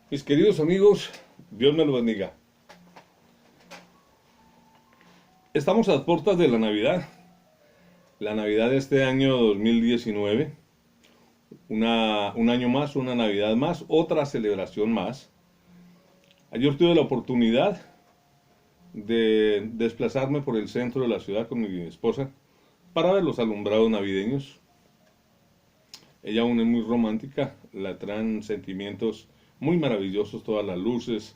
Mis queridos amigos, Dios me los bendiga. Estamos a las puertas de la Navidad de este año 2019, un año más, una Navidad más, otra celebración más. Ayer tuve la oportunidad de desplazarme por el centro de la ciudad con mi esposa para ver los alumbrados navideños. Ella aún es muy romántica, la traen sentimientos muy maravillosos, todas las luces,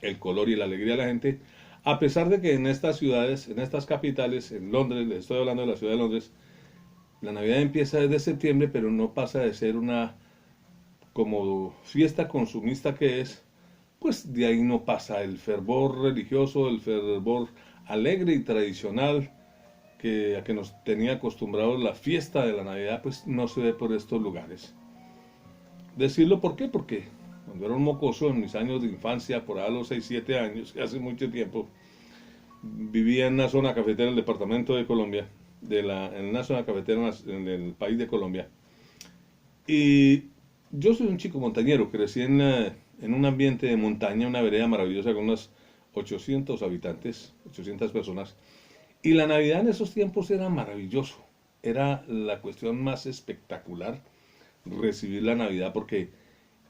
el color y la alegría de la gente, a pesar de que en estas ciudades, en estas capitales, en Londres, les estoy hablando de la ciudad de Londres, la Navidad empieza desde septiembre, pero no pasa de ser una como fiesta consumista que es, pues de ahí no pasa el fervor religioso, el fervor alegre y tradicional a que nos tenía acostumbrados la fiesta de la Navidad, pues no se ve por estos lugares. Decirlo por qué, porque cuando era un mocoso en mis años de infancia, por ahí a los 6 7 años, hace mucho tiempo, vivía en una zona cafetera del departamento de Colombia, en una zona cafetera en el país de Colombia. Y yo soy un chico montañero, crecí en un ambiente de montaña, una vereda maravillosa con unos 800 habitantes, 800 personas. Y la Navidad en esos tiempos era maravilloso, era la cuestión más espectacular recibir la Navidad porque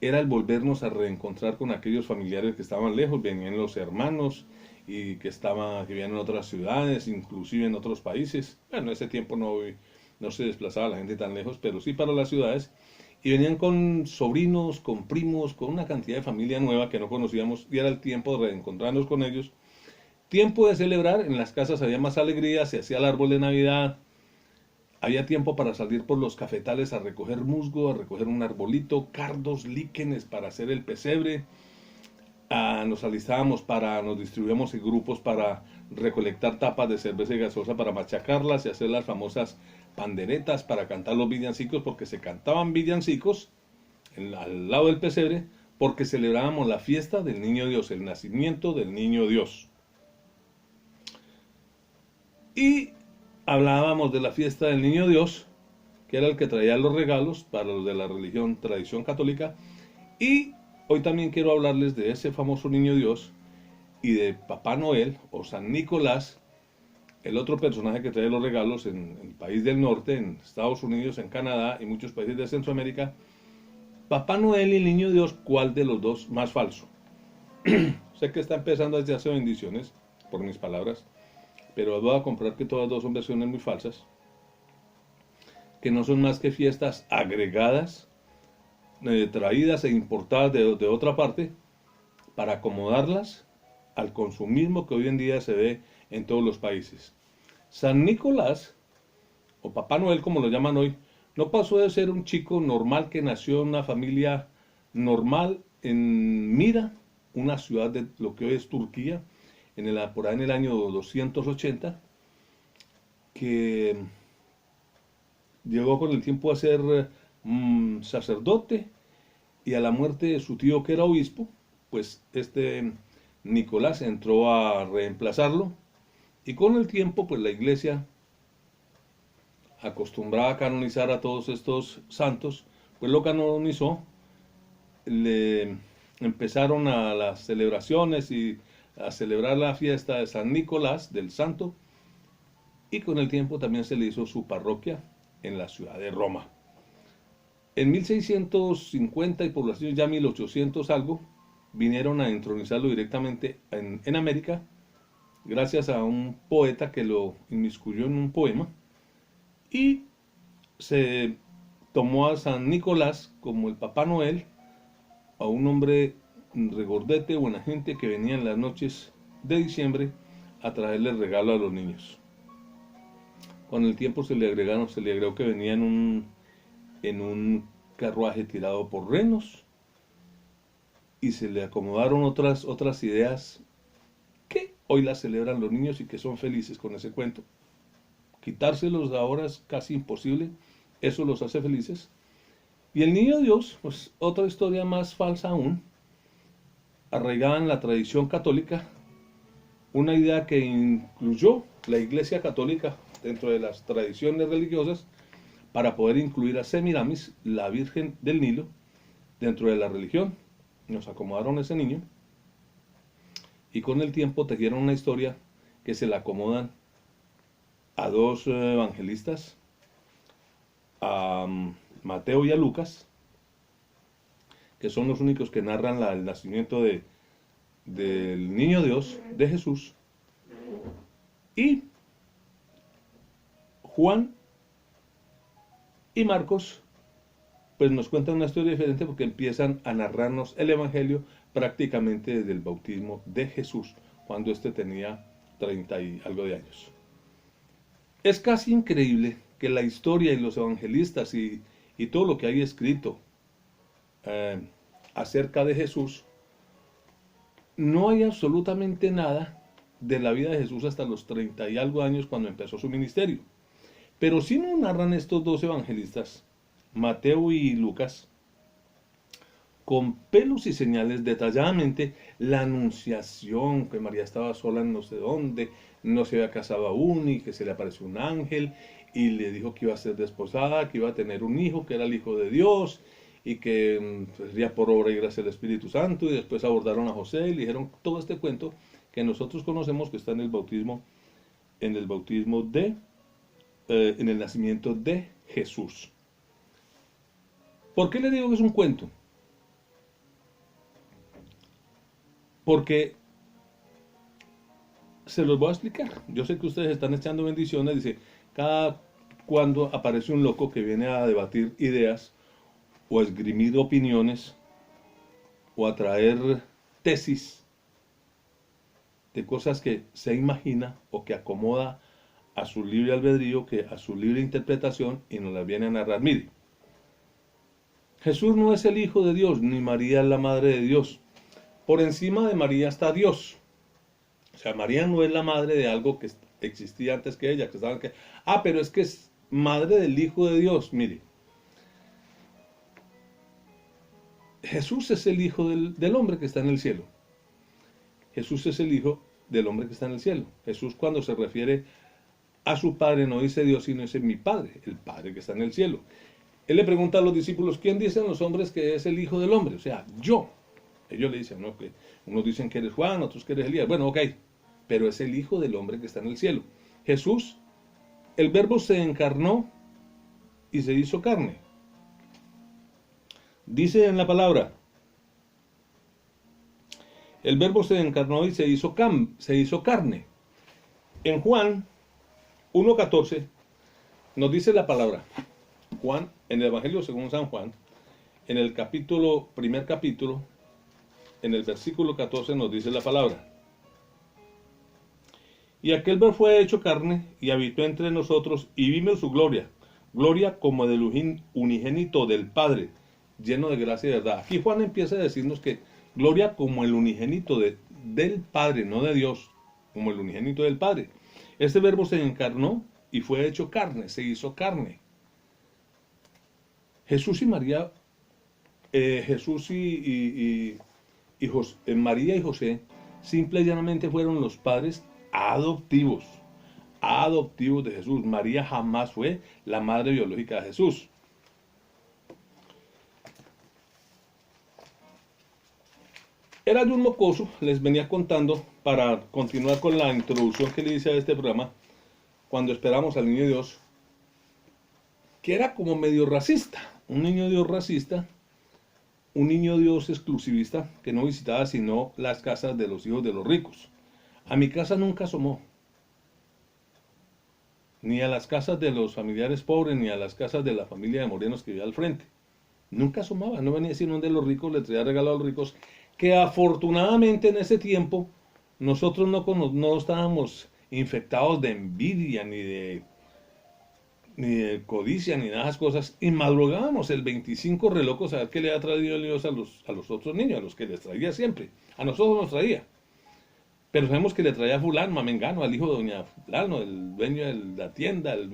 era el volvernos a reencontrar con aquellos familiares que estaban lejos, venían los hermanos y que vivían en otras ciudades, inclusive en otros países. Bueno, en ese tiempo no se desplazaba la gente tan lejos, pero sí para las ciudades. Y venían con sobrinos, con primos, con una cantidad de familia nueva que no conocíamos y era el tiempo de reencontrarnos con ellos. Tiempo de celebrar, en las casas había más alegría, se hacía el árbol de Navidad, había tiempo para salir por los cafetales a recoger musgo, a recoger un arbolito, cardos, líquenes para hacer el pesebre. Nos distribuíamos en grupos para recolectar tapas de cerveza y gaseosa para machacarlas y hacer las famosas panderetas para cantar los villancicos, porque se cantaban villancicos al lado del pesebre, porque celebrábamos la fiesta del niño Dios, el nacimiento del niño Dios. Y hablábamos de la fiesta del niño Dios, que era el que traía los regalos para los de la religión, tradición católica. Y hoy también quiero hablarles de ese famoso niño Dios y de Papá Noel o San Nicolás, el otro personaje que trae los regalos en el país del norte, en Estados Unidos, en Canadá y muchos países de Centroamérica. Papá Noel y el niño Dios, ¿cuál de los dos más falso? Sé que está empezando a hacerse bendiciones por mis palabras, pero voy a comprar que todas dos son versiones muy falsas, que no son más que fiestas agregadas, traídas e importadas de otra parte, para acomodarlas al consumismo que hoy en día se ve en todos los países. San Nicolás, o Papá Noel como lo llaman hoy, no pasó de ser un chico normal que nació en una familia normal en Mira, una ciudad de lo que hoy es Turquía, por ahí en el año 280, que llegó con el tiempo a ser sacerdote, y a la muerte de su tío que era obispo, pues este Nicolás entró a reemplazarlo, y con el tiempo pues la iglesia, acostumbrada a canonizar a todos estos santos, pues lo canonizó. Le empezaron a las celebraciones y a celebrar la fiesta de San Nicolás, del santo, y con el tiempo también se le hizo su parroquia en la ciudad de Roma. En 1650 y por los años ya 1800 algo, vinieron a entronizarlo directamente en América, gracias a un poeta que lo inmiscuyó en un poema, y se tomó a San Nicolás como el Papá Noel, a un hombre regordete, buena gente, que venía en las noches de diciembre a traerle regalo a los niños. Con el tiempo se le agregó que venía en un carruaje tirado por renos, y se le acomodaron otras ideas que hoy las celebran los niños y que son felices con ese cuento. Quitárselos ahora es casi imposible, eso los hace felices. Y el niño Dios, pues otra historia más falsa aún, arraigada en la tradición católica, una idea que incluyó la Iglesia Católica dentro de las tradiciones religiosas para poder incluir a Semiramis, la Virgen del Nilo, dentro de la religión. nos acomodaron ese niño y con el tiempo tejieron una historia que se la acomodan a dos evangelistas, a Mateo y a Lucas, que son los únicos que narran el nacimiento del niño Dios, de Jesús, y Juan y Marcos, pues nos cuentan una historia diferente porque empiezan a narrarnos el Evangelio prácticamente desde el bautismo de Jesús, cuando éste tenía 30 y algo de años. Es casi increíble que la historia y los evangelistas y todo lo que hay escrito acerca de Jesús, no hay absolutamente nada de la vida de Jesús hasta los 30 y algo años cuando empezó su ministerio. Pero sí nos narran estos dos evangelistas, Mateo y Lucas, con pelos y señales detalladamente la anunciación, que María estaba sola en no sé dónde, no se había casado aún y que se le apareció un ángel y le dijo que iba a ser desposada, que iba a tener un hijo, que era el Hijo de Dios y que sería por obra y gracia del Espíritu Santo, y después abordaron a José y le dijeron todo este cuento que nosotros conocemos, que está en el bautismo en el nacimiento de Jesús. ¿Por qué le digo que es un cuento? Porque se los voy a explicar. Yo sé que ustedes están echando bendiciones, dice, cada cuando aparece un loco que viene a debatir ideas o a esgrimir opiniones o a traer tesis de cosas que se imagina o que acomoda a su libre albedrío, que a su libre interpretación, y nos las viene a narrar. Mire, Jesús no es el Hijo de Dios, ni María es la Madre de Dios. Por encima de María está Dios. O sea, María no es la madre de algo que existía antes que ella, pero es que es madre del Hijo de Dios. Mire, Jesús es el Hijo del hombre que está en el cielo. Jesús es el Hijo del hombre que está en el cielo. Jesús, cuando se refiere a su Padre, no dice Dios, sino dice mi Padre, el Padre que está en el cielo. Él le pregunta a los discípulos, ¿quién dicen los hombres que es el Hijo del hombre? O sea, yo. Ellos le dicen, no, que unos dicen que eres Juan, otros que eres Elías. Bueno, ok, pero es el Hijo del hombre que está en el cielo. Jesús, el Verbo se encarnó y se hizo carne. Dice en la palabra, el Verbo se encarnó y se hizo carne. En Juan 1:14 nos dice la palabra. Juan, en el Evangelio según San Juan, en el primer capítulo, en el versículo 14 nos dice la palabra. Y aquel Verbo fue hecho carne y habitó entre nosotros y vimos su gloria, gloria como del unigénito del Padre, lleno de gracia y verdad. Aquí Juan empieza a decirnos que gloria como el unigénito del Padre, no de Dios, como el unigénito del Padre. Este Verbo se encarnó y fue hecho carne, se hizo carne. Jesús y María, María y José, simple y llanamente fueron los padres adoptivos de Jesús. María jamás fue la madre biológica de Jesús. Era yo un mocoso, les venía contando, para continuar con la introducción que le hice a este programa, cuando esperamos al niño Dios, que era como medio racista, un niño Dios racista, un niño Dios exclusivista, que no visitaba sino las casas de los hijos de los ricos. A mi casa nunca asomó, ni a las casas de los familiares pobres, ni a las casas de la familia de morenos que vivía al frente. Nunca asomaba, no venía sino de los ricos, le traía regalo a los ricos, que afortunadamente en ese tiempo nosotros no estábamos infectados de envidia, ni de codicia, ni nada de esas cosas, y madrugábamos el 25 re locos a ver qué le ha traído Dios a los otros niños, a los que les traía siempre. A nosotros nos traía. Pero sabemos que le traía a fulano, a mengano, al hijo de doña fulano, el dueño de la tienda, al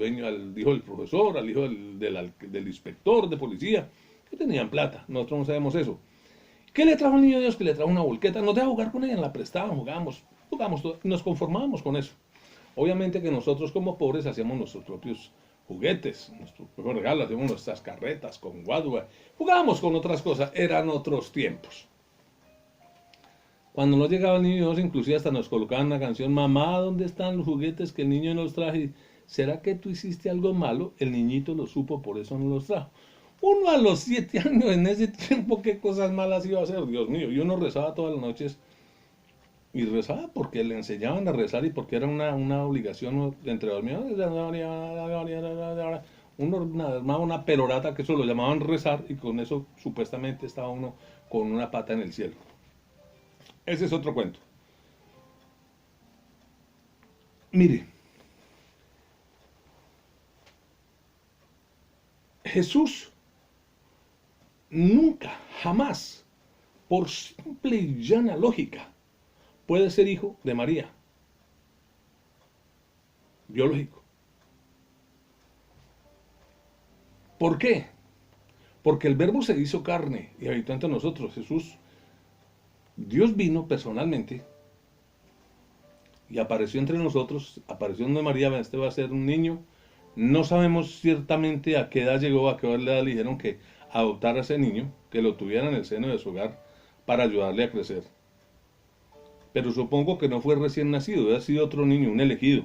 hijo del profesor, al hijo del inspector de policía, que tenían plata. Nosotros no sabemos eso. ¿Qué le trajo el niño Dios? Que le trajo una volqueta. Nos dejaba jugar con ella, la prestaban, jugamos nos conformábamos con eso. Obviamente que nosotros como pobres hacíamos nuestros propios juguetes, nuestros propios regalos, hacíamos nuestras carretas con guadua, jugábamos con otras cosas, eran otros tiempos. Cuando no llegaba el niño Dios, inclusive hasta nos colocaban una canción, mamá, ¿dónde están los juguetes que el niño nos traje? ¿Será que tú hiciste algo malo? El niñito lo supo, por eso no los trajo. Uno a los 7 años en ese tiempo, ¿qué cosas malas iba a hacer? Dios mío, yo no rezaba todas las noches y rezaba porque le enseñaban a rezar y porque era una obligación entre dormidos. Uno armaba una perorata que eso lo llamaban rezar y con eso supuestamente estaba uno con una pata en el cielo. Ese es otro cuento. Mire, Jesús nunca, jamás, por simple y llana lógica, puede ser hijo de María. Biológico. ¿Por qué? Porque el verbo se hizo carne y habitó entre nosotros. Jesús, Dios vino personalmente y apareció entre nosotros, apareció donde María, este va a ser un niño. No sabemos ciertamente a qué edad llegó, a qué edad le dijeron que adoptara a ese niño, que lo tuviera en el seno de su hogar para ayudarle a crecer. Pero supongo que no fue recién nacido, ha sido otro niño, un elegido,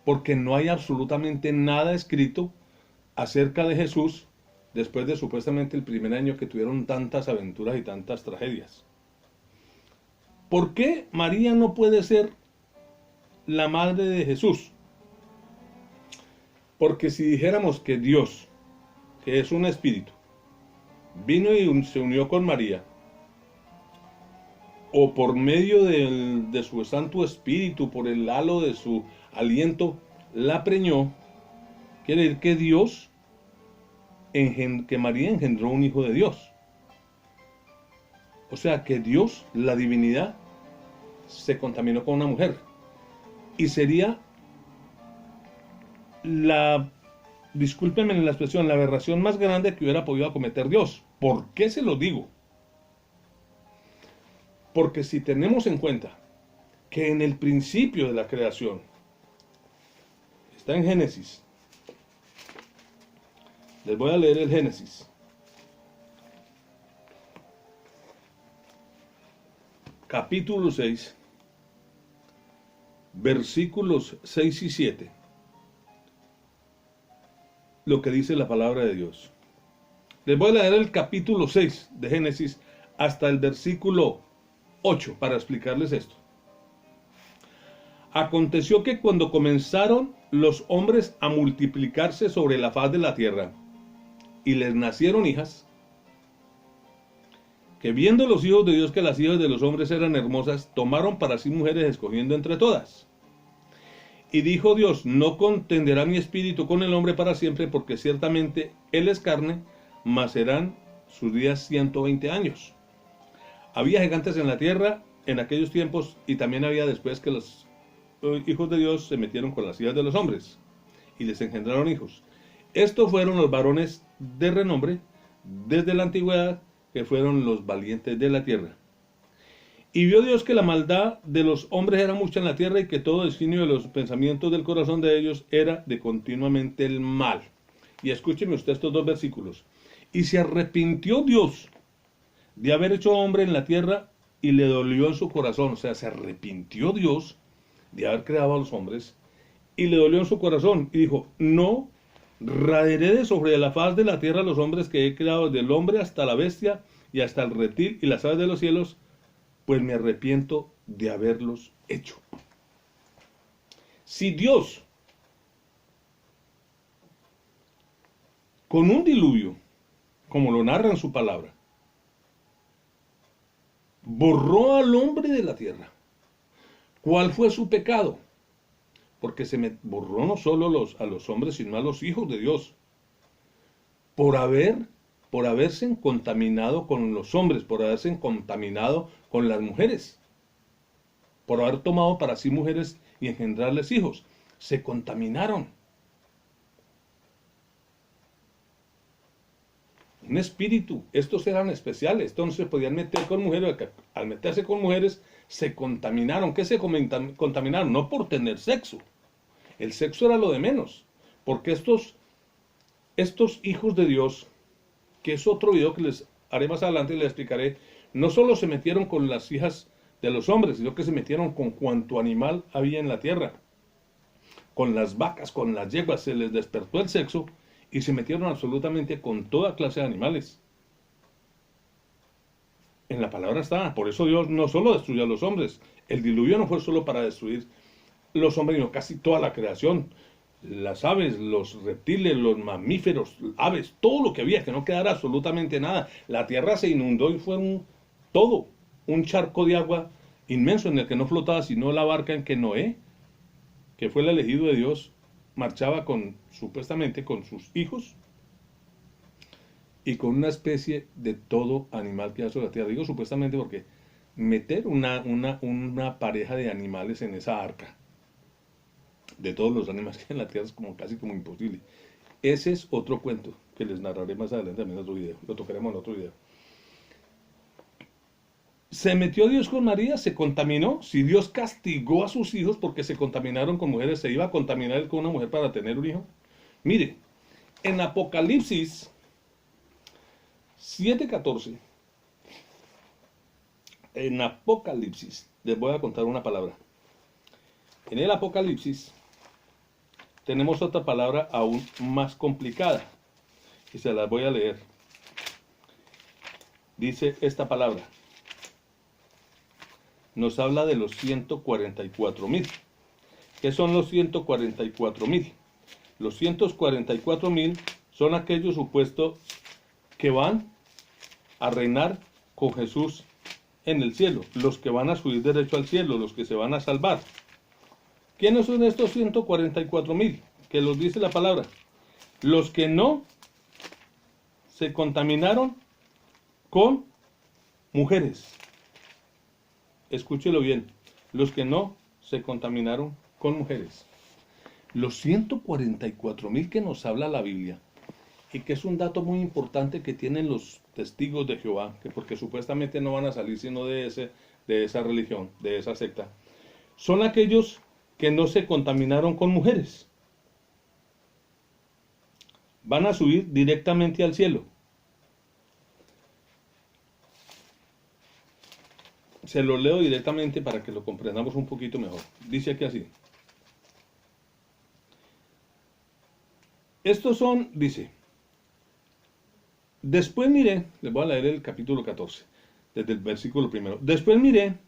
porque no hay absolutamente nada escrito acerca de Jesús después de supuestamente el primer año que tuvieron tantas aventuras y tantas tragedias. ¿Por qué María no puede ser la madre de Jesús? Porque si dijéramos que Dios, que es un espíritu, vino y se unió con María, o por medio de su Santo Espíritu, por el halo de su aliento, la preñó, quiere decir que Dios, que María engendró un hijo de Dios. O sea que Dios, la divinidad, se contaminó con una mujer. Y sería discúlpenme la expresión, la aberración más grande que hubiera podido cometer Dios. ¿Por qué se lo digo? Porque si tenemos en cuenta que en el principio de la creación, está en Génesis, les voy a leer el Génesis. Capítulo 6, versículos 6 y 7. Lo que dice la palabra de Dios. Les voy a leer el capítulo 6 de Génesis hasta el versículo 8 para explicarles esto. Aconteció que cuando comenzaron los hombres a multiplicarse sobre la faz de la tierra y les nacieron hijas, que viendo los hijos de Dios que las hijas de los hombres eran hermosas, tomaron para sí mujeres escogiendo entre todas. Y dijo Dios, no contenderá mi espíritu con el hombre para siempre, porque ciertamente él es carne, mas serán sus días 120 años. Había gigantes en la tierra en aquellos tiempos, y también había después que los hijos de Dios se metieron con las hijas de los hombres, y les engendraron hijos. Estos fueron los varones de renombre desde la antigüedad, que fueron los valientes de la tierra. Y vio Dios que la maldad de los hombres era mucha en la tierra y que todo designio de los pensamientos del corazón de ellos era de continuamente el mal. Y escúcheme usted estos dos versículos. Y se arrepintió Dios de haber hecho hombre en la tierra y le dolió en su corazón. O sea, se arrepintió Dios de haber creado a los hombres y le dolió en su corazón. Y dijo, no raeré de sobre la faz de la tierra los hombres que he creado, desde el hombre hasta la bestia y hasta el reptil y las aves de los cielos, pues me arrepiento de haberlos hecho. Si Dios, con un diluvio, como lo narra en su palabra, borró al hombre de la tierra, ¿cuál fue su pecado? Porque borró no solo a los hombres, sino a los hijos de Dios, por haberse contaminado con los hombres, por haberse contaminado con las mujeres, por haber tomado para sí mujeres y engendrarles hijos. Se contaminaron. Un espíritu, estos eran especiales, estos no se podían meter con mujeres, al meterse con mujeres se contaminaron. ¿Qué se contaminaron? No por tener sexo, el sexo era lo de menos, porque estos hijos de Dios, que es otro video que les haré más adelante y les explicaré, no solo se metieron con las hijas de los hombres, sino que se metieron con cuanto animal había en la tierra. Con las vacas, con las yeguas, se les despertó el sexo y se metieron absolutamente con toda clase de animales. En la palabra está, por eso Dios no solo destruyó a los hombres, el diluvio no fue solo para destruir los hombres, sino casi toda la creación, las aves, los reptiles, los mamíferos, aves, todo lo que había, que no quedara absolutamente nada. La tierra se inundó y fue todo, un charco de agua inmenso en el que no flotaba sino la barca en que Noé, que fue el elegido de Dios, marchaba supuestamente con sus hijos y con una especie de todo animal que hay sobre la tierra. Digo supuestamente porque meter una pareja de animales en esa arca, de todos los animales que hay en la tierra, es casi como imposible. Ese es otro cuento que les narraré más adelante en otro video. Lo tocaremos en otro video. ¿Se metió Dios con María? ¿Se contaminó? Si Dios castigó a sus hijos porque se contaminaron con mujeres, ¿se iba a contaminar él con una mujer para tener un hijo? Mire, en Apocalipsis 7:14, en Apocalipsis, les voy a contar una palabra. En el Apocalipsis tenemos otra palabra aún más complicada y se las voy a leer. Dice esta palabra. Nos habla de los 144.000. ¿Qué son los 144.000? Los 144.000 son aquellos supuestos que van a reinar con Jesús en el cielo, los que van a subir derecho al cielo, los que se van a salvar. ¿Quiénes son estos 144.000? Que los dice la palabra. Los que no se contaminaron con mujeres. Escúchelo bien, los que no se contaminaron con mujeres. Los 144.000 que nos habla la Biblia, y que es un dato muy importante que tienen los testigos de Jehová, que porque supuestamente no van a salir sino de esa religión, de esa secta, son aquellos que no se contaminaron con mujeres. Van a subir directamente al cielo. Se lo leo directamente para que lo comprendamos un poquito mejor. Dice aquí así. Estos son, dice, después miré, les voy a leer el capítulo 14, desde el versículo 1. Después miré,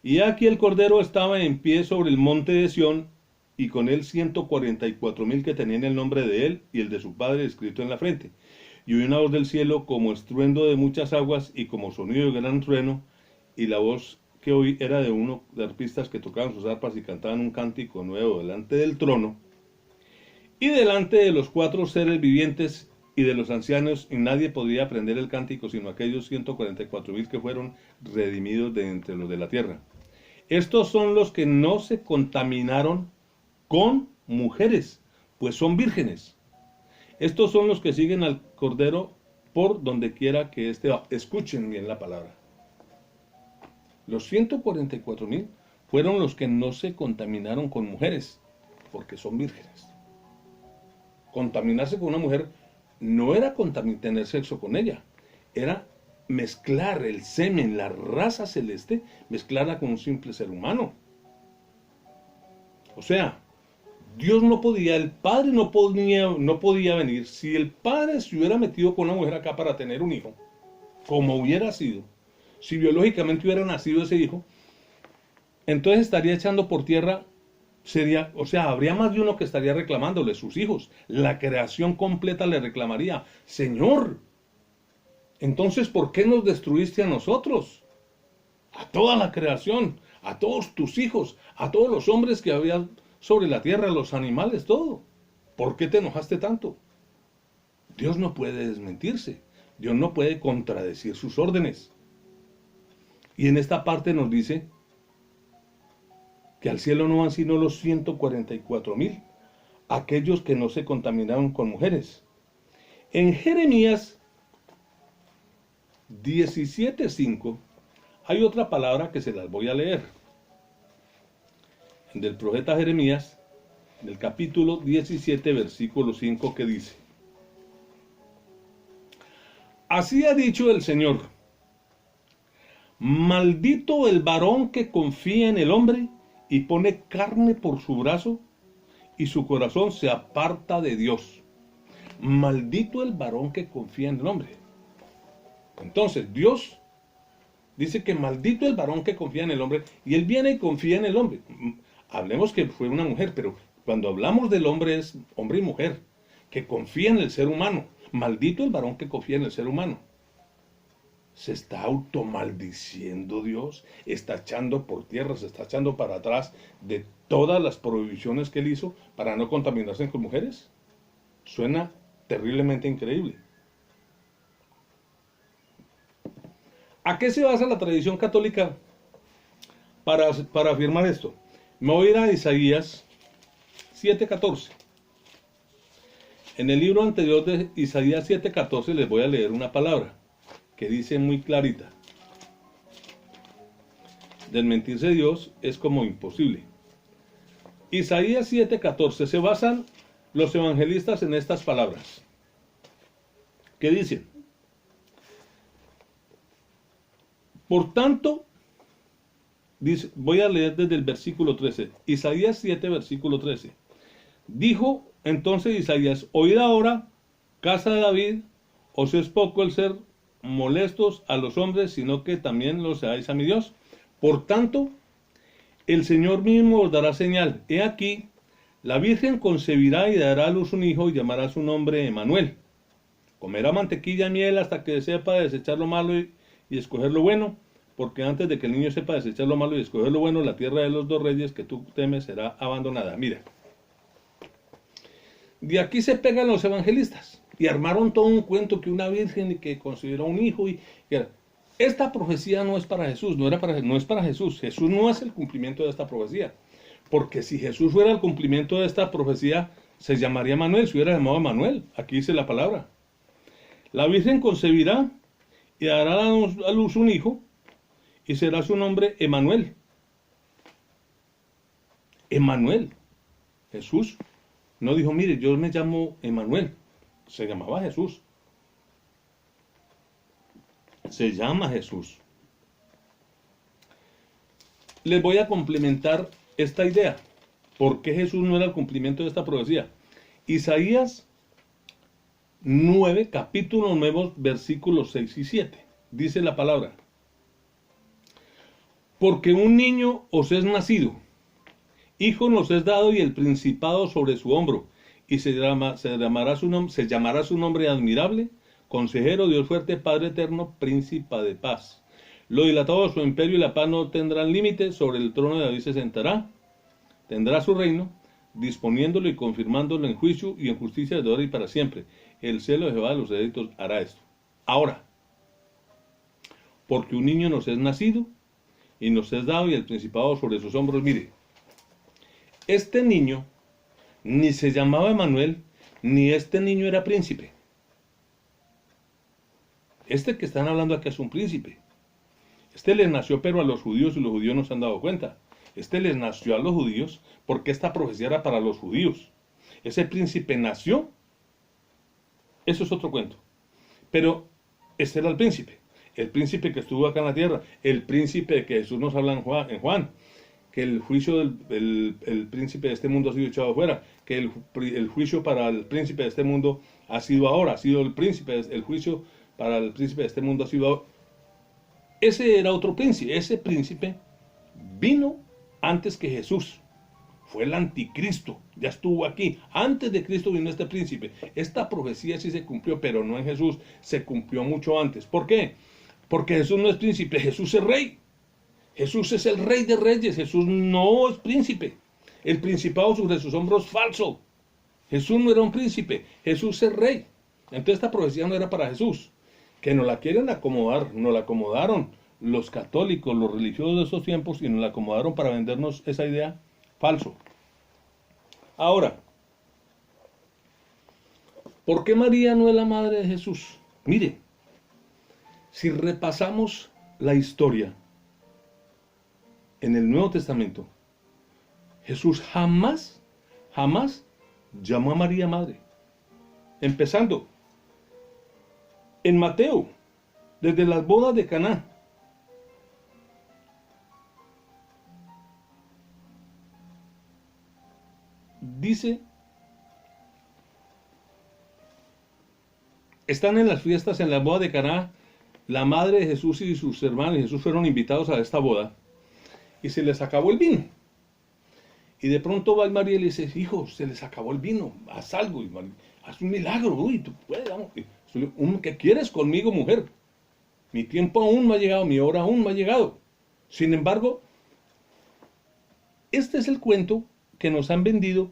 y aquí el Cordero estaba en pie sobre el monte de Sión, y con él 144.000 que tenían el nombre de él y el de su padre escrito en la frente. Y oí una voz del cielo como estruendo de muchas aguas y como sonido de gran trueno, y la voz que oí era de uno de arpistas que tocaban sus arpas y cantaban un cántico nuevo delante del trono y delante de los 4 seres vivientes y de los ancianos, y nadie podía aprender el cántico sino aquellos 144.000 que fueron redimidos de entre los de la tierra. Estos son los que no se contaminaron con mujeres, pues son vírgenes. Estos son los que siguen al Cordero por donde quiera que éste va. Escuchen bien la palabra. Los 144.000 fueron los que no se contaminaron con mujeres, porque son vírgenes. Contaminarse con una mujer no era tener sexo con ella, era mezclar el semen, la raza celeste, mezclarla con un simple ser humano. O sea, Dios no podía, el Padre no podía venir. Si el Padre se hubiera metido con una mujer acá para tener un hijo, como hubiera sido, si biológicamente hubiera nacido ese hijo, entonces estaría echando por tierra, habría más de uno que estaría reclamándole, sus hijos. La creación completa le reclamaría, Señor, entonces ¿por qué nos destruiste a nosotros? A toda la creación, a todos tus hijos, a todos los hombres que había sobre la tierra, los animales, todo. ¿Por qué te enojaste tanto? Dios no puede desmentirse, Dios no puede contradecir sus órdenes. Y en esta parte nos dice que al cielo no van sino los 144.000, aquellos que no se contaminaron con mujeres. En Jeremías 17:5 hay otra palabra que se las voy a leer. Del profeta Jeremías, del capítulo 17, versículo 5, que dice: Así ha dicho el Señor, Maldito el varón que confía en el hombre y pone carne por su brazo y su corazón se aparta de Dios. Maldito el varón que confía en el hombre. Entonces, Dios dice que maldito el varón que confía en el hombre, y él viene y confía en el hombre. Hablemos que fue una mujer, pero cuando hablamos del hombre es hombre y mujer, que confía en el ser humano. Maldito el varón que confía en el ser humano. Se está automaldiciendo Dios, está echando por tierra, se está echando para atrás de todas las prohibiciones que él hizo para no contaminarse con mujeres. Suena terriblemente increíble. ¿A qué se basa la tradición católica para afirmar esto? Me voy a ir a Isaías 7:14. En el libro anterior de Isaías 7:14 les voy a leer una palabra que dice muy clarita: desmentirse Dios es como imposible. Isaías 7:14, se basan los evangelistas en estas palabras. ¿Qué dicen? Por tanto, dice, voy a leer desde el versículo 13. Isaías 7, versículo 13. Dijo entonces Isaías: oíd ahora, casa de David, os es poco el ser molestos a los hombres, sino que también lo seáis a mi Dios. Por tanto, el Señor mismo os dará señal. He aquí, la Virgen concebirá y dará a luz un hijo y llamará su nombre Emmanuel. Comerá mantequilla y miel hasta que sepa desechar lo malo y escoger lo bueno, porque antes de que el niño sepa desechar lo malo y escoger lo bueno, la tierra de los dos reyes que tú temes será abandonada. Mira, de aquí se pegan los evangelistas y armaron todo un cuento que una virgen que consideró un hijo esta profecía no es para Jesús, no es para Jesús. Jesús no es el cumplimiento de esta profecía, porque si Jesús fuera el cumplimiento de esta profecía, se llamaría Manuel, se hubiera llamado Manuel. Aquí dice la palabra: la virgen concebirá y dará a luz un hijo, y será su nombre Emmanuel. Emmanuel. Jesús no dijo: mire, yo me llamo Emmanuel. Se llamaba Jesús. Se llama Jesús. Les voy a complementar esta idea. ¿Por qué Jesús no era el cumplimiento de esta profecía? Isaías 9, capítulo 9, versículos 6 y 7. Dice la palabra: porque un niño os es nacido, hijo nos es dado, y el principado sobre su hombro, y se llamará su nombre admirable, consejero, Dios fuerte, Padre eterno, príncipe de paz. Lo dilatado de su imperio y la paz no tendrán límite, sobre el trono de David se sentará, tendrá su reino, disponiéndolo y confirmándolo en juicio y en justicia desde ahora y para siempre. El celo de Jehová de los ejércitos hará esto. Ahora, porque un niño nos es nacido, y nos es dado, y el principado sobre sus hombros. Mire, este niño ni se llamaba Emmanuel, ni este niño era príncipe. Este que están hablando aquí es un príncipe. Este les nació pero a los judíos, y los judíos no se han dado cuenta. Este les nació a los judíos porque esta profecía era para los judíos. Ese príncipe nació. Eso es otro cuento. Pero este era el príncipe que estuvo acá en la tierra, el príncipe de que Jesús nos habla en Juan, que el juicio del príncipe de este mundo ha sido echado afuera, que el juicio para el príncipe de este mundo ha sido ahora, ha sido el juicio para el príncipe de este mundo ha sido ahora. Ese era otro príncipe. Ese príncipe vino antes que Jesús. Fue el anticristo. Ya estuvo aquí. Antes de Cristo vino este príncipe. Esta profecía sí se cumplió, pero no en Jesús. Se cumplió mucho antes. ¿Por qué? Porque Jesús no es príncipe. Jesús es rey. Jesús es el rey de reyes. Jesús no es príncipe. El principado sobre sus hombros falso. Jesús no era un príncipe. Jesús es rey. Entonces esta profecía no era para Jesús. Que nos la quieren acomodar, nos la acomodaron los católicos, los religiosos de esos tiempos, y nos la acomodaron para vendernos esa idea falso. Ahora, ¿por qué María no es la madre de Jesús? Mire, si repasamos la historia en el Nuevo Testamento, Jesús jamás llamó a María madre. Empezando en Mateo, desde las bodas de Caná. Dice, están en las fiestas, en la boda de Caná, la madre de Jesús y sus hermanos y Jesús fueron invitados a esta boda y se les acabó el vino. Y de pronto va María y le dice, hijo, se les acabó el vino, haz algo, y María, haz un milagro, uy, tú puedes, vamos. ¿Qué quieres conmigo, mujer? Mi tiempo aún no ha llegado, mi hora aún no ha llegado. Sin embargo, este es el cuento que nos han vendido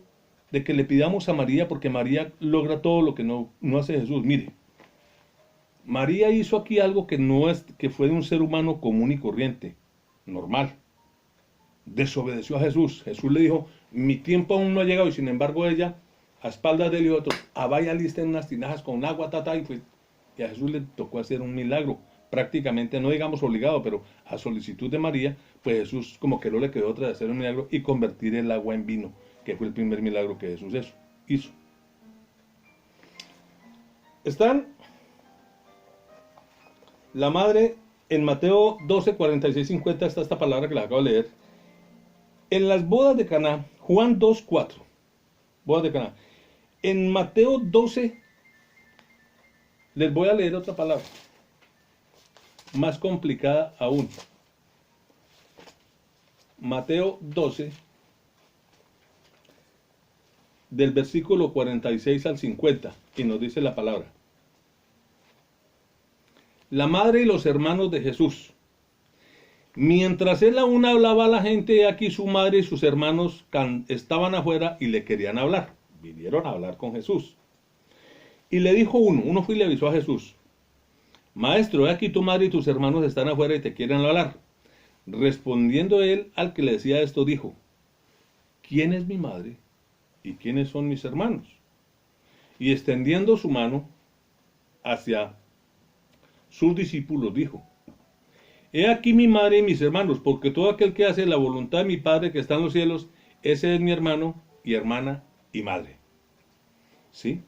de que le pidamos a María porque María logra todo lo que no hace Jesús. Mire, María hizo aquí algo que no es, que fue de un ser humano común y corriente, normal. Desobedeció a Jesús. Jesús le dijo, mi tiempo aún no ha llegado, y sin embargo ella, a espaldas de él y otros, vaya lista en unas tinajas con agua, y a Jesús le tocó hacer un milagro, prácticamente, no digamos obligado, pero a solicitud de María, pues Jesús como que no le quedó otra de hacer un milagro y convertir el agua en vino, que fue el primer milagro que Jesús hizo. Están la madre, en Mateo 12, 46, 50 está esta palabra que les acabo de leer. En las bodas de Caná, Juan 2, 4, bodas de Caná. En Mateo 12, les voy a leer otra palabra, más complicada aún. Mateo 12, del versículo 46 al 50, y nos dice la palabra. La madre y los hermanos de Jesús. Mientras él aún hablaba a la gente, aquí su madre y sus hermanos estaban afuera y le querían hablar. Vinieron a hablar con Jesús. Y le dijo uno fue y le avisó a Jesús, Maestro, he aquí tu madre y tus hermanos están afuera y te quieren hablar. Respondiendo él al que le decía esto, dijo, ¿quién es mi madre y quiénes son mis hermanos? Y extendiendo su mano hacia sus discípulos, dijo, he aquí mi madre y mis hermanos, porque todo aquel que hace la voluntad de mi Padre que está en los cielos, ese es mi hermano y hermana y madre. ¿Sí?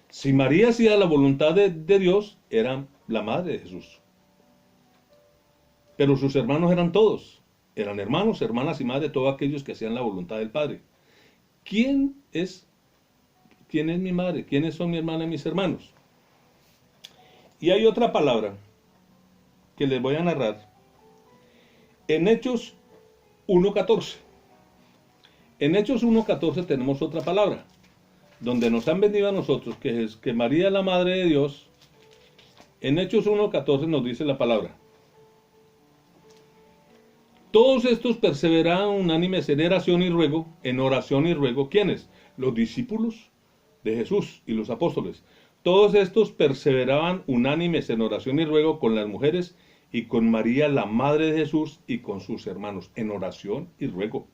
Si María hacía la voluntad de Dios, era la madre de Jesús. Pero sus hermanos eran todos. Eran hermanos, hermanas y madre, todos aquellos que hacían la voluntad del Padre. ¿Quién es mi madre? ¿Quiénes son mi hermana y mis hermanos? Y hay otra palabra que les voy a narrar en Hechos 1.14. En Hechos 1.14 tenemos otra palabra, donde nos han vendido a nosotros que María es la madre de Dios. En Hechos 1.14 nos dice la palabra, todos estos perseveraban unánimes en oración y ruego, ¿quiénes? Los discípulos de Jesús y los apóstoles. Todos estos perseveraban unánimes en oración y ruego con las mujeres y con María, la madre de Jesús, y con sus hermanos, en oración y ruego.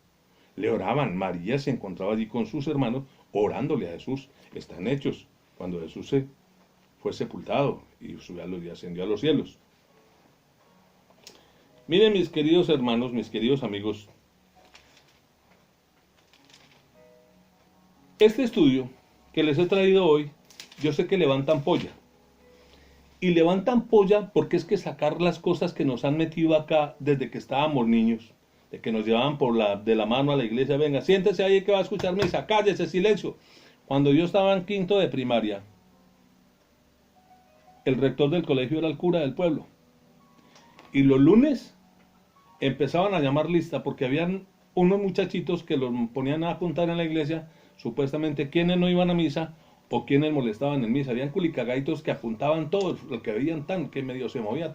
Le oraban. María se encontraba allí con sus hermanos, orándole a Jesús. Están Hechos, cuando Jesús fue sepultado y ascendió a los cielos. Miren, mis queridos hermanos, mis queridos amigos, este estudio que les he traído hoy, yo sé que levantan polla. Y levantan polla porque es que sacar las cosas que nos han metido acá desde que estábamos niños, de que nos llevaban de la mano a la iglesia, venga, siéntese ahí que va a escuchar misa, cállese, silencio. Cuando yo estaba en quinto de primaria, el rector del colegio era el cura del pueblo. Y los lunes empezaban a llamar lista porque habían unos muchachitos que los ponían a apuntar en la iglesia, supuestamente quienes no iban a misa o quienes molestaban en misa. Habían culicagaitos que apuntaban todos, lo que veían que medio se movía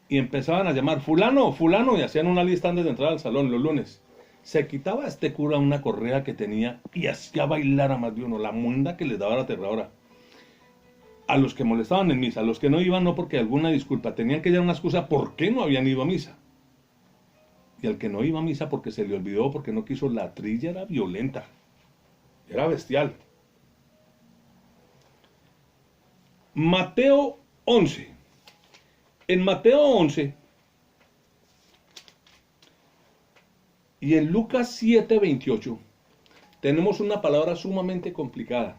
y empezaban a llamar fulano, fulano, y hacían una lista antes de entrar al salón los lunes. Se quitaba este cura una correa que tenía y hacía bailar a más de uno, la munda que les daba la aterradora. A los que molestaban en misa, a los que no iban no porque alguna disculpa, tenían que dar una excusa por qué no habían ido a misa. Y al que no iba a misa porque se le olvidó, porque no quiso, la trilla era violenta, era bestial. Mateo 11. En Mateo 11 y en Lucas 7:28 tenemos una palabra sumamente complicada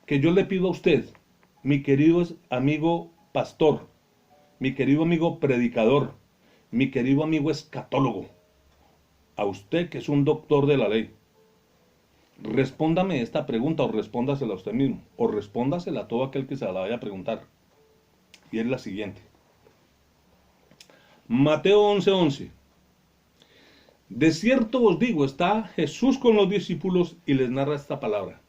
que yo le pido a usted, mi querido amigo pastor, mi querido amigo predicador, mi querido amigo escatólogo, a usted que es un doctor de la ley, Respóndame esta pregunta o respóndasela a usted mismo o respóndasela a todo aquel que se la vaya a preguntar. Y es la siguiente. Mateo 11:11. De cierto os digo, está Jesús con los discípulos y les narra esta palabra.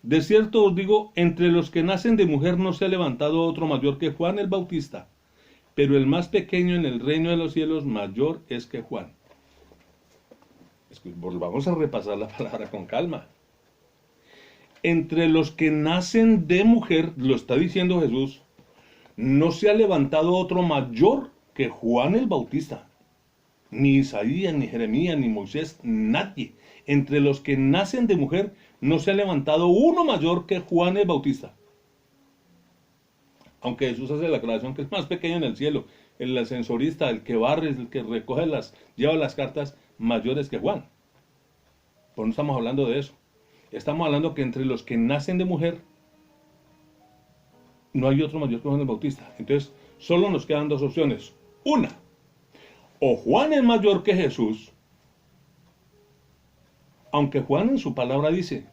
De cierto os digo, entre los que nacen de mujer no se ha levantado otro mayor que Juan el Bautista, pero el más pequeño en el reino de los cielos mayor es que Juan. Volvamos a repasar la palabra con calma. Entre los que nacen de mujer, lo está diciendo Jesús, no se ha levantado otro mayor que Juan el Bautista. Ni Isaías, ni Jeremías, ni Moisés, nadie. Entre los que nacen de mujer no se ha levantado uno mayor que Juan el Bautista. Aunque Jesús hace la aclaración que es más pequeño en el cielo, el ascensorista, el que barre, el que recoge lleva las cartas, mayores que Juan. Pues no estamos hablando de eso. Estamos hablando que entre los que nacen de mujer no hay otro mayor que Juan el Bautista. Entonces, solo nos quedan dos opciones. Una, o Juan es mayor que Jesús, aunque Juan en su palabra dice,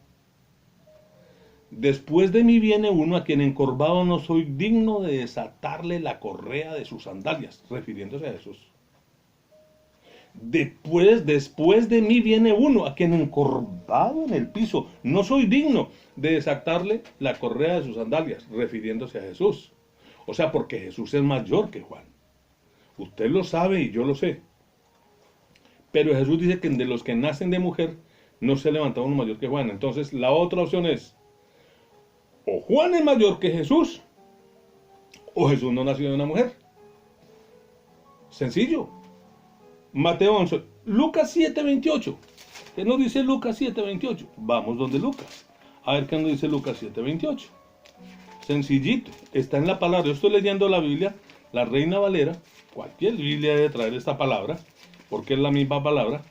después de mí viene uno a quien encorvado no soy digno de desatarle la correa de sus sandalias, refiriéndose a Jesús. Después de mí viene uno a quien encorvado en el piso no soy digno de desatarle la correa de sus sandalias, refiriéndose a Jesús. O sea, porque Jesús es mayor que Juan. Usted lo sabe y yo lo sé. Pero Jesús dice que de los que nacen de mujer no se ha levantado uno mayor que Juan. Entonces la otra opción es, o Juan es mayor que Jesús, o Jesús no nació de una mujer. Sencillo. Mateo 11, Lucas 7:28. ¿Qué nos dice Lucas 7:28? Vamos donde Lucas. A ver qué nos dice Lucas 7:28. Sencillito. Está en la palabra. Yo estoy leyendo la Biblia, la Reina Valera. Cualquier Biblia debe traer esta palabra, porque es la misma palabra.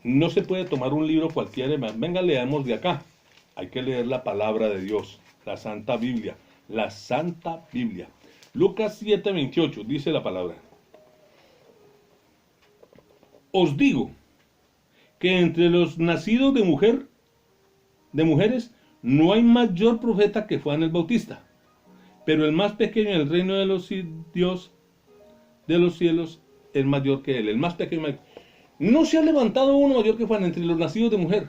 No se puede tomar un libro cualquiera. Venga, leamos de acá. Hay que leer la palabra de Dios, la Santa Biblia. La Santa Biblia. Lucas 7:28 dice la palabra. Os digo que entre los nacidos de mujeres, no hay mayor profeta que Juan el Bautista. Pero el más pequeño en el reino de los cielos es mayor que él. El más pequeño. No se ha levantado uno mayor que Juan entre los nacidos de mujer.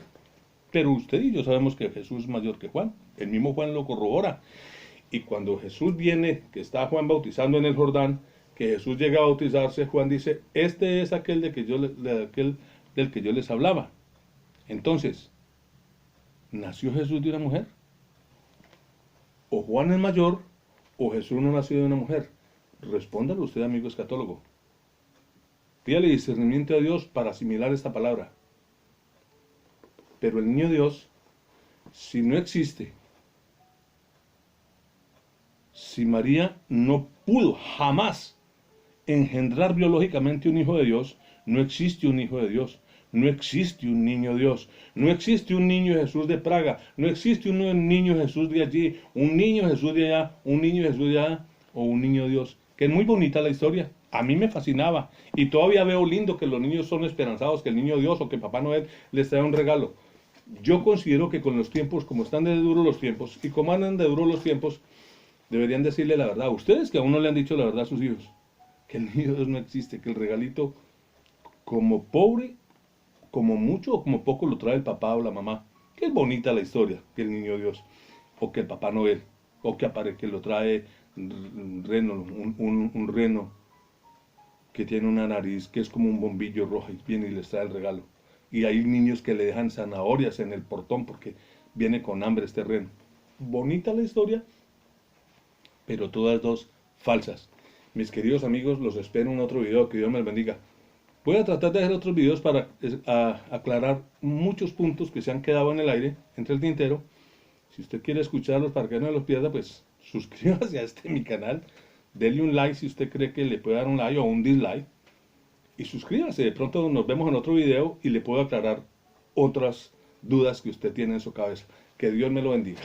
Pero usted y yo sabemos que Jesús es mayor que Juan. El mismo Juan lo corrobora. Y cuando Jesús viene, que está Juan bautizando en el Jordán, que Jesús llega a bautizarse, Juan dice, este es aquel del que yo les hablaba. Entonces, ¿nació Jesús de una mujer? O Juan es mayor, o Jesús no nació de una mujer. Respóndalo usted, amigo escatólogo. Pídale discernimiento a Dios para asimilar esta palabra. Pero el niño Dios, si no existe, si María no pudo jamás engendrar biológicamente un hijo de Dios, no existe un hijo de Dios, no existe un niño Dios, no existe un niño Jesús de Praga, no existe un niño Jesús de allí, un niño Jesús de allá, un niño Jesús de allá o un niño Dios. Que es muy bonita la historia, a mí me fascinaba y todavía veo lindo que los niños son esperanzados, que el niño Dios o que Papá Noel les trae un regalo. Yo considero que con los tiempos, como están de duros los tiempos y como andan de duros los tiempos, deberían decirle la verdad. Ustedes que aún no le han dicho la verdad a sus hijos, que el niño Dios no existe, que el regalito, como pobre, como mucho o como poco lo trae el papá o la mamá. Que es bonita la historia, que el niño Dios, o que el Papá Noel, o que lo trae reno, un reno que tiene una nariz que es como un bombillo rojo y viene y les trae el regalo. Y hay niños que le dejan zanahorias en el portón porque viene con hambre este reno. Bonita la historia, pero todas dos falsas. Mis queridos amigos, los espero en otro video. Que Dios me bendiga. Voy a tratar de hacer otros videos para aclarar muchos puntos que se han quedado en el aire, entre el tintero. Si usted quiere escucharlos para que no los pierda, pues suscríbase a mi canal. Dele un like si usted cree que le puede dar un like o un dislike. Y suscríbase. De pronto nos vemos en otro video y le puedo aclarar otras dudas que usted tiene en su cabeza. Que Dios me lo bendiga.